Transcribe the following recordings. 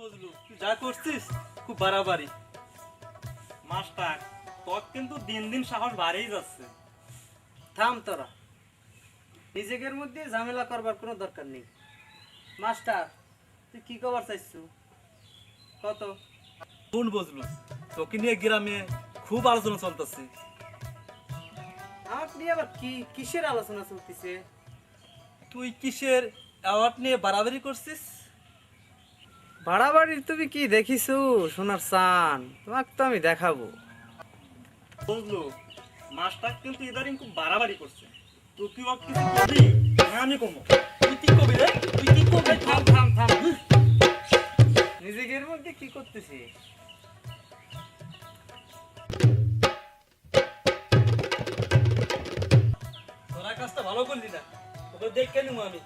বুঝলু তুই যা করছিস খুব বাড়াবাড়ি। মাস্টার তোর কিন্তু দিন দিন সাহস বাড়েই যাচ্ছে। থাম তোরা, নিজেদের মধ্যে ঝামেলা করবার কোনো দরকার নেই। মাস্টার তুই কি খবর চাইছু কত? কোন বুঝলু তোকে নিয়ে গ্রামে খুব আলোচনা চলতেছে। আমার নিয়ে আবার কিসের আলোচনা চলতেছে? তুই কিসের অ্যাওয়ার্ড নিয়ে বাড়াবাড়ি করছিস? বাড়াবাড়ির তুমি কি দেখিছু সোনার চান? তোমাকে তো আমি দেখাবো। বুঝলু মাস্টার কিন্তু ইদারিং খুব বাড়াবাড়ি করছে। তুই কি ওকে কিছু কবি না আমি কমো? তুই কি কবি রে? তুই কি কবি? থাম থাম থাম, নিজেদের মধ্যে কি করতেছিস? তোরা কাজটা ভালো করলি না, তোকে দেখে নিবো আমি।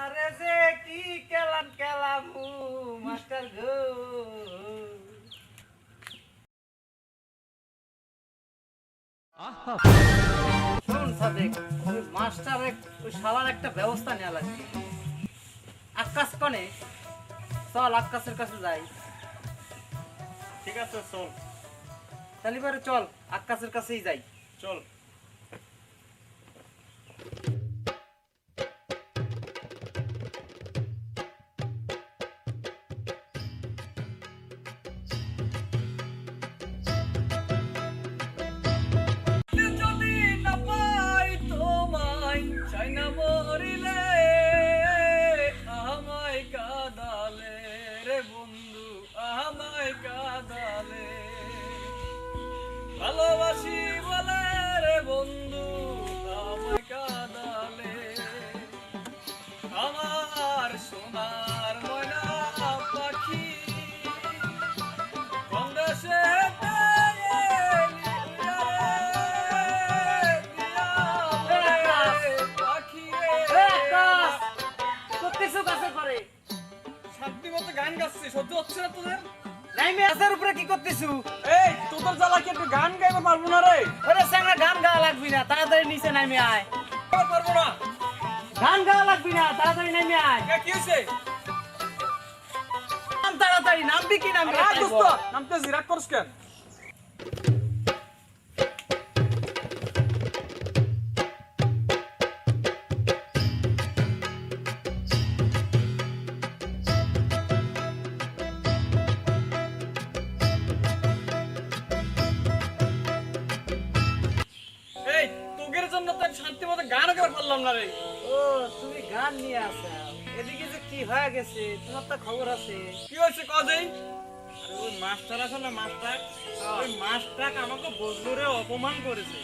আরে যে কি কেলাম কেলামু মাস্টার গো। শোন সাদেক, ওই মাস্টারের ওই শালার একটা ব্যবস্থা নেওয়া লাগবে। আকাশ কনে চল, আকাশের কাছে যাই। ঠিক আছে চল তাহলে পরে চল আকাশের কাছেই যাই। চল। যদি না পাই তোমায় চাই না মরিলে, আমায় কাঁদালে রে বন্ধু, আমায় কাঁদালে। ভালোবাসি বলে রে বন্ধু, আমায় কাঁদালে। আমার সোনার ময়না পাখি কোন দেশে গান গাচ্ছি, সহ্য হচ্ছে না তোদের? উপরে কি করতেছু? এই তোদের জ্বালা কি একটু গান গাইতে পারবো না রে? ওরে সামনে গান গাওয়া লাগবি না, তাড়াতাড়ি নিচে নামে আয়। পারবো না। গান গাওয়া লাগবি না, তাড়াতাড়ি নামে আয়। কি হয়েছে? নাম তাড়াতাড়ি, নামবি কি নামবি? নামতেছি, রাগ করছ কেন? এই তোগের জন্য তো শান্তি মতো গান গাইতে পারলাম না রে। ও তুমি গান নিয়ে আসা, এদিকে যে কি হয়ে গেছে তোমার তো খবর আছে। কি হয়েছে কজেই? আরে ওই মাস্টার আছে না মাস্টার, ওই মাস্টার আমাকে বজলুরে অপমান করেছে।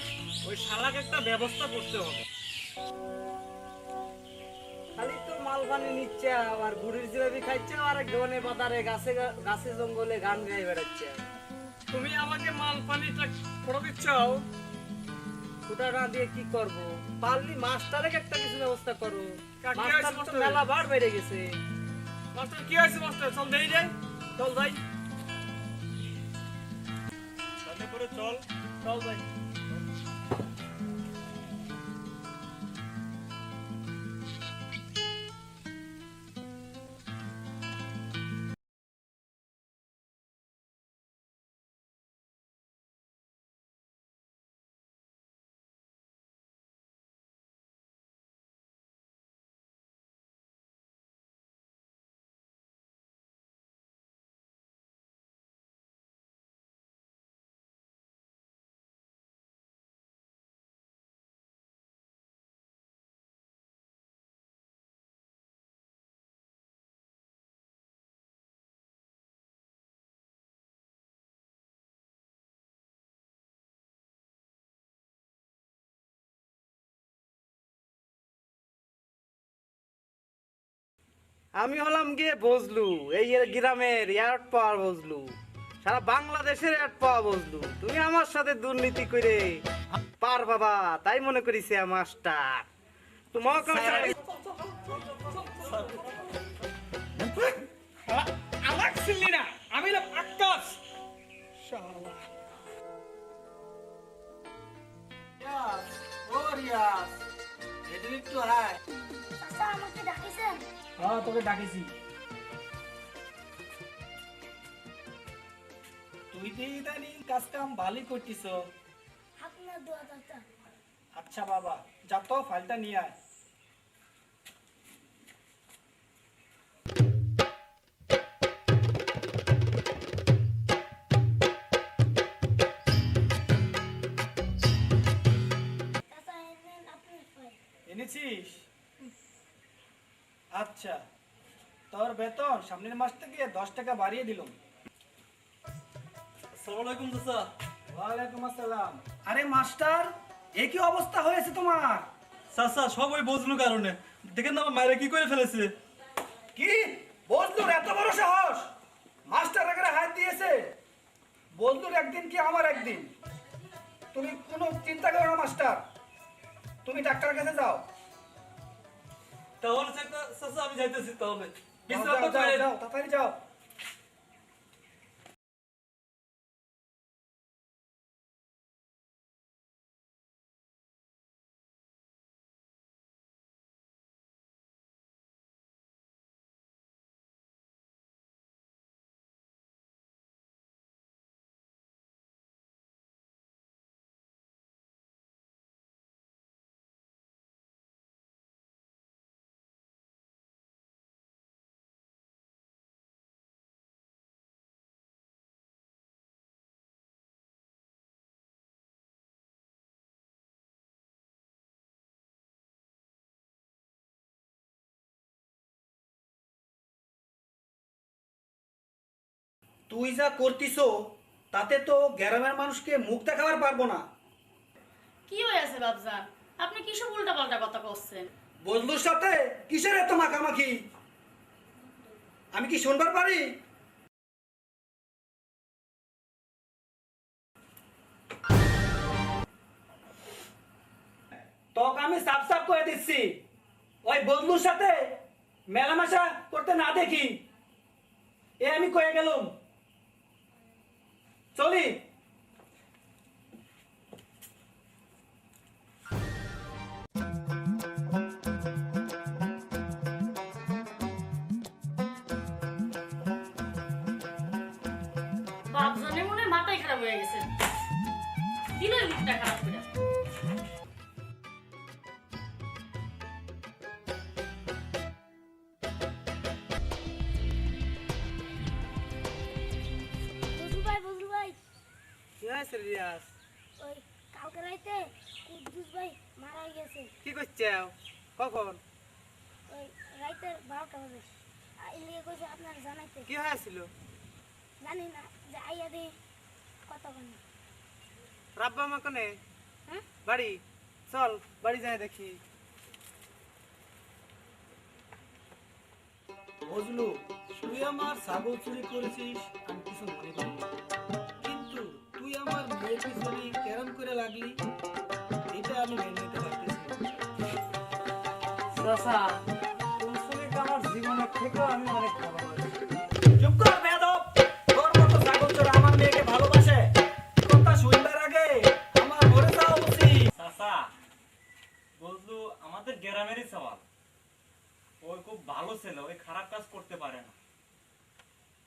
ওই শালাকে একটা ব্যবস্থা করতে হবে। খালি তো মাল পানি নিচ্ছে, আবার গুড়ির জিলাপি খাইছে, আর গনে বাজারে গাছে গাছে জঙ্গলে গান গাই বেড়াচ্ছে। তুমি আমাকে মাল পানিটা খড় দিচ্ছ? ওটা না দিয়ে কি করব? পারলি মাস্টারে একটা কিছু ব্যবস্থা করো। কাকে মাস্টার আছে তো মাস্টার? মেলা বার বেড়ে গেছে। মাস্টার কি হয়েছে মাস্টার? চল দেই যাই। চল ভাই, তাহলে পরে চল। চল ভাই। আমি হলাম গিয়ে বজলু, এই গ্রামের এয়ার পাওয়ার বজলু, সারা বাংলাদেশের এয়ার পাওয়া বজলু। তুমি আমার সাথে দুর্নীতি করে পার বাবা, তাই মনে করিছে মাস্টার তোমাকে আমার ছিলি না, আমি হলাম আকাশ। শালা ইয়াস, ও রিয়াস, এদিকে একটু হাই। চাচা আমাকে ডাকিছেন? হ্যাঁ তোকে ডাকিছি। তুই তো ইদানিং কাজ কাম ভালোই করতিস। আপনার দোয়া চাচা। আচ্ছা বাবা, যা তো ফাইলটা নিয়ে আয়। চাচা এনেন আপনার ফাইল। এনেছিস? আচ্ছা, তোর বেতন সামনের মাস থেকে 10 টাকা বাড়িয়ে দিলাম। আসসালামু আলাইকুম চাচা। ওয়ালাইকুম আসসালাম। আরে মাস্টার, এ কি অবস্থা হয়েছে তোমার? চাচা সব ওই বজলু কারণে, দেখেন না আমার মায়েরা কি করে ফেলেছে। কি বজলুর এত বড় সাহস? মাস্টার এখানে হাত দিয়েছে। বজলুর একদিন কি আমার একদিন। তুমি কোনো চিন্তা করো না মাস্টার, তুমি ডাক্তারের কাছে যাও। তাহলে চাচা আমি যাইতেছি, তাহলে যাও, যাও, যাও, যাও, তাড়াতাড়ি যাও। তুই যা করতিছো তাতে তো গ্রামের মানুষকে মুখ দেখাবার পারবো না। কি হয়েছে বাবজান? আপনি কিসব উল্টা পাল্টা কথা করছেন? বজলুর সাথে কিসের এত মাখামাখি? আমি কি শুনবার পারি? তোকে আমি সাফ সাফ করে দিচ্ছি, ওই বজলুর সাথে মেলামেশা করতে না দেখি এ আমি কয়ে গেলাম। চলি। বাবজানের মনে হয় মাথায় খারাপ হয়ে গেছে, দিলের মুখটা খারাপ করে। বজলু ভাই, কি হয়েছে রিয়াজ? ওই কালকে রাইতে কুদ্দুস ভাই মারা গেছে। কি করছাও? কখন? ওই রাইতের 12টা বাজে। এলিয়ে কইছে আপনার জানাইতে। কি হয়েছিল? জানি না, যে আইয়া দে কতক্ষণ। রাব্বা মা কোনে? হ্যাঁ? বাড়ি চল, বাড়ি যাই দেখি। বজলু, তুই আমার ছাগল চুরি করেছিস, আমি কিছু মনে করি না। কিন্তু তুই আমার মেয়ের পিছনে কেরম করে লাগলি, এটা আমি মেনে নিতে পারতেছি না। চাচা, তুমি শুনে আমার জীবনের থেকেও আমি অনেক ভালোবাসি। চুপ কর বেয়াদব! তোর মতো ছাগল চোর আমার মেয়েকে ভালোবাসে? কথা শুনবার আগে আমার মরে যাওয়া উচিত। চাচা, বজলু আমাদের গ্রামেরই সওয়াল। ওই খুব ভালো ছেলে, ওই খারাপ কাজ করতে পারে না।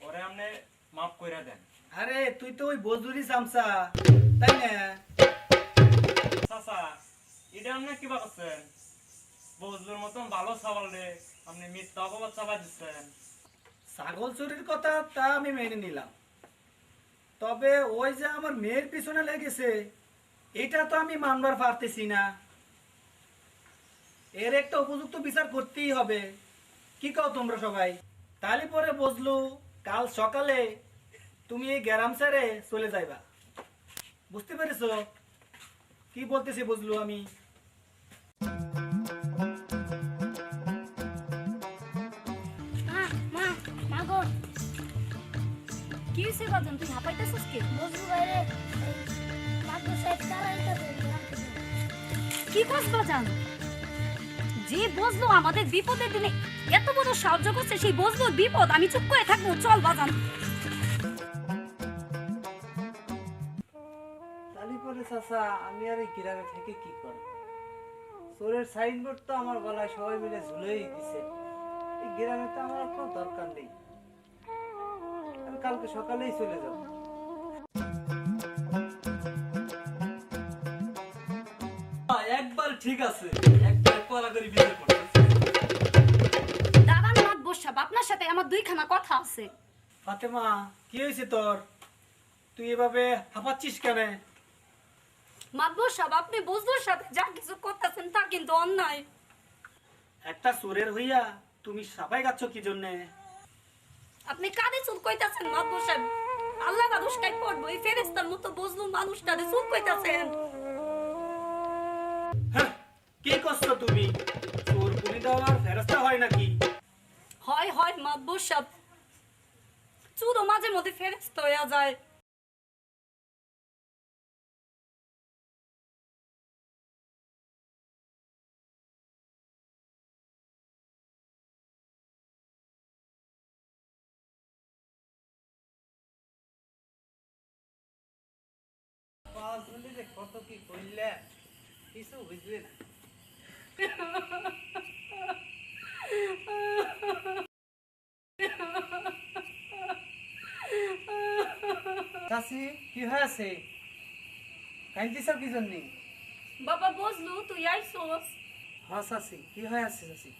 ওরে আপনি মাফ কইরা দেন। আরে তুই তো ওই বজলুরই চামচা, তাই না? চাচা, এটা আপনি কি ভাবছেন? বজলুর মতন ভালো সওয়াল রে আপনি মিথ্যা অপবাদ চাপা দিচ্ছেন। ছাগল চুরির কথা তা আমি মেনে নিলাম, তবে ওই যে আমার মেয়ের পিছনে লেগেছে এটা তো আমি মানবার পারতেছি না। এর একটা উপযুক্ত বিচার করতেই হবে। কি কও তোমরা সবাই? তাহলে পরে বজলু কাল সকালে তুমি এই গ্রাম ছেড়ে চলে যাইবা। বুঝতে পেরেছো কি বলতেছি বজলু আমি? মা মা মা গো, কি হয়েছে বাবজান, তুই হাঁপাইতেছিস কি? বজলু ভাইরে মাগো সাহেব তারাইতাছে। কি কস বাজান? যে বজলু আমাদের বিপদের দিনে এত বড় সাহায্য করছে, সেই বজলুর বিপদ আমি চুপ করে থাকবো? চল বাজান। তাহলে পরে চাচা আমি আর এই গ্রামে থেকে কি করব? চোরের সাইনবোর্ড তো আমার গলায় সবাই মিলে ঝুলেই দিছে। এই গ্রামে তো আমার কোনো দরকার নেই, আমি কালকে সকালেই চলে যাব। একবার ঠিক আছে, একবার কলা করে বিচার করতেছি। দাঁড়ান মাতবর সাহেব, আপনার সাথে আমার দুইখানা কথা আছে। ফাতেমা, কি হয়েছে তোর? তুই এভাবে হাঁপাচ্ছিস কেন? মাতবর সাহেব, আপনি বজলুর সাথে যা কিছু করতেছেন তা কিন্তু অন্যায়। একটা চোরের হইয়া তুমি সাফাই গাচ্ছ কি জন্যে? আপনি কাঁধে চুল কইতাছেন মাতবর সাহেব? আল্লাহ মানুষ কাই পড়বো, এই ফেরেস্তার মতো বজলু মানুষটারে চুল কইতাছেন। হ্যাঁ, কি করছো তুমি? চোর পুলি দেওয়ার ফেরস্তা হয় নাকি? হয় হয় মাতবর সাহেব, চুরও মাঝে মধ্যে ফেরেস্তা হইয়া যায়। কত কি করলে কিছু বুঝবে না। চাচি, কি হয়েছে? কাঁদছিস কি জন্য? বাবা বজলু, তুই আইসোস? হ্যাঁ চাচি, কি হয়েছে চাচি?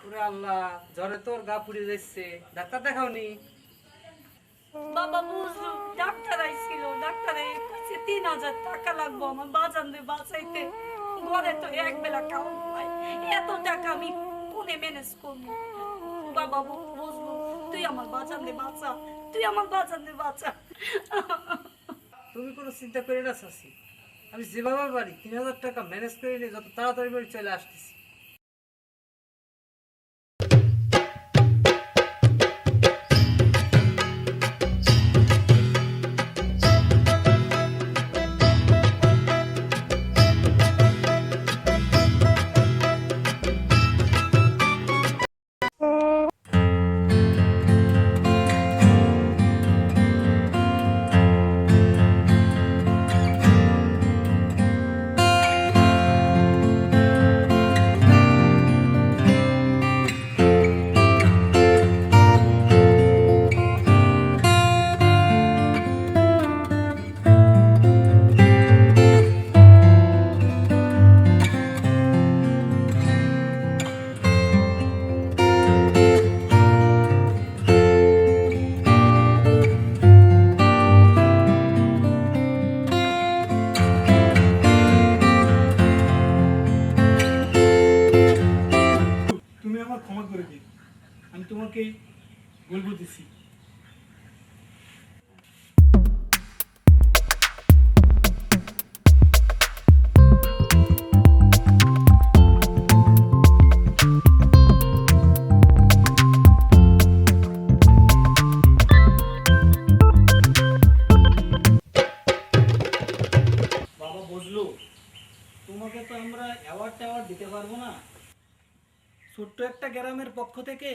ওরে আল্লাহ, জ্বরে তোর গা পুড়ে যাচ্ছে, ডাক্তার দেখাওনি? বাবা বুঝলো, ডাক্তার আইছিল, ডাক্তার কইছে 3000 টাকা লাগবো আমার বাজানরে বাঁচাইতে। ঘরে তো এক বেলা খাওয়া হয়, এত টাকা আমি কোনে ম্যানেজ করবো? বাবা বুঝলো, তুই আমার বাজানরে বাঁচা, তুই আমার বাজানরে বাঁচা। তুমি কোনো চিন্তা করে না চাচি, আমি যেভাবে পারি 3000 টাকা ম্যানেজ করে নিয়ে যত তাড়াতাড়ি বাড়ি চলে আসতেছি। তুমি আমার ক্ষমা করে দিন, আমি তোমাকে বলবো দিছি। বাবা বুঝলো, তোমাকে তো আমরা অ্যাওয়ার্ড দিতে পারবো না। ছোট্ট একটা গ্রামের পক্ষ থেকে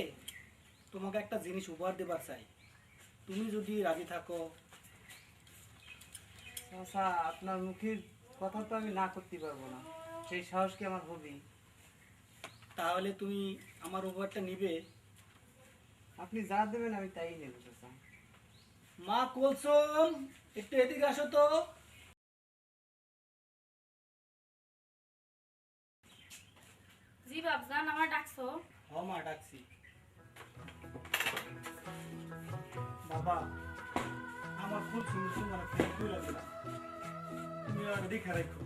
তোমাকে একটা জিনিস উপহার দেবার চাই, তুমি যদি রাজি থাকো। চাচা, আপনার মুখের কথা তো আমি না করতে পারবো না, সেই সাহস কি আমার হবে? তাহলে তুমি আমার উপহারটা নিবে? আপনি যা দেবেন আমি তাই নেব চাচা। মা কুলসুম, একটু এদিকে আসো তো। জি বাবজান, আমার ডাকছো? হ মা, ডাকছি। বাবা, আমার কুলসুম তোমার ফেলে দিলাম, তুমি আর দেখে রাখো।